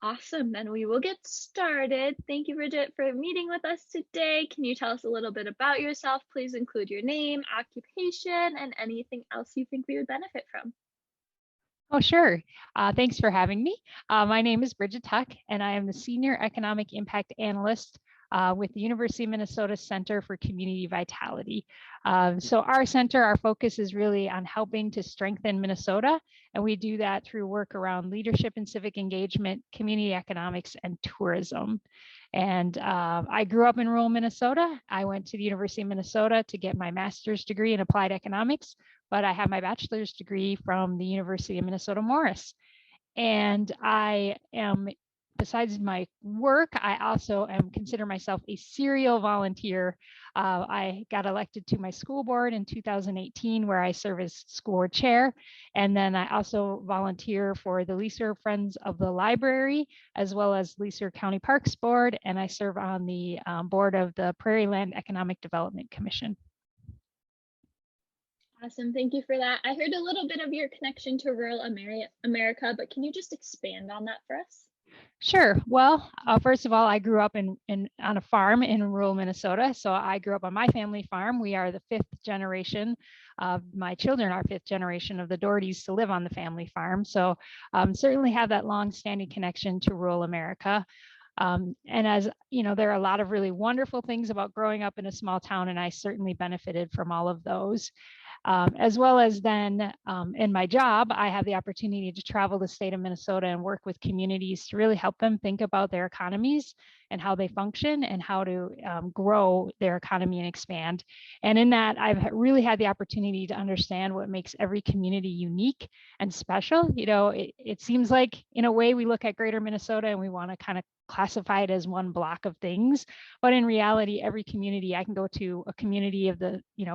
Awesome. Then we will get started. Thank you, Bridget, for meeting with us today. Can you tell us a little bit about yourself? Please include your name, occupation, and anything else you think we would benefit from. Oh, sure. Thanks for having me. My name is Brigid Tuck, and I am the Senior Economic Impact Analyst with the University of Minnesota Center for Community Vitality. So our center, our focus is really on helping to strengthen Minnesota, and we do that through work around leadership and civic engagement, community economics, and tourism. And I grew up in rural Minnesota. I went to the University of Minnesota to get my master's degree in applied economics, but I have my bachelor's degree from the University of Minnesota Morris. And I am, besides my work, I also am consider myself a serial volunteer. I got elected to my school board in 2018, where I serve as school board chair. And then I also volunteer for the Leaser Friends of the Library, as well as Leaser County Parks Board. And I serve on the board of the Prairie Land Economic Development Commission. Awesome. Thank you for that. I heard a little bit of your connection to rural America, but can you just expand on that for us? Sure. Well, first of all, I grew up on a farm in rural Minnesota. So I grew up on my family farm. We are the fifth generation. My children are fifth generation of the Dohertys to live on the family farm. So certainly have that long-standing connection to rural America. And as you know, there are a lot of really wonderful things about growing up in a small town, and I certainly benefited from all of those. As well as then in my job, I have the opportunity to travel the state of Minnesota and work with communities to really help them think about their economies and how they function and how to grow their economy and expand. And in that, I've really had the opportunity to understand what makes every community unique and special. You know, it seems like in a way we look at greater Minnesota and we want to kind of classify it as one block of things, but in reality, every community, I can go to a community of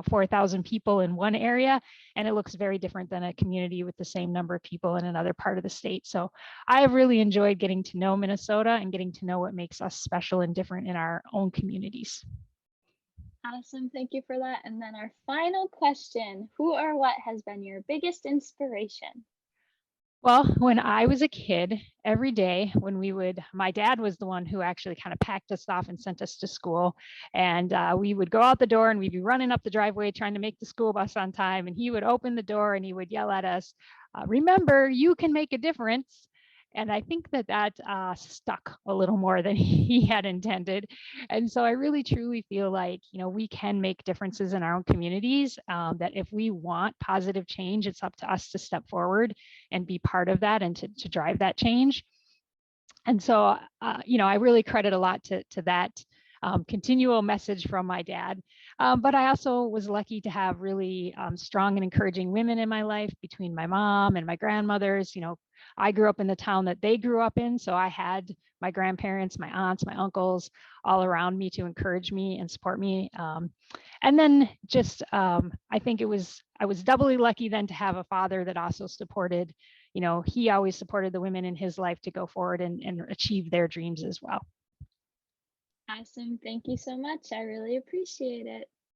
4,000 people in one area, and it looks very different than a community with the same number of people in another part of the state. So I have really enjoyed getting to know Minnesota and getting to know what makes us special and different in our own communities. Awesome. Thank you for that. And then our final question, who or what has been your biggest inspiration? Well, when I was a kid, every day my dad was the one who actually kind of packed us off and sent us to school. And we would go out the door and we'd be running up the driveway trying to make the school bus on time. And he would open the door and he would yell at us, remember, you can make a difference. And I think that stuck a little more than he had intended. And so I really truly feel like, we can make differences in our own communities, that if we want positive change, it's up to us to step forward and be part of that and to drive that change. And so, I really credit a lot to that continual message from my dad. But I also was lucky to have really strong and encouraging women in my life between my mom and my grandmothers. I grew up in the town that they grew up in. So I had my grandparents, my aunts, my uncles all around me to encourage me and support me. And then I think I was doubly lucky then to have a father that also supported, he always supported the women in his life to go forward and achieve their dreams as well. Awesome. Thank you so much. I really appreciate it.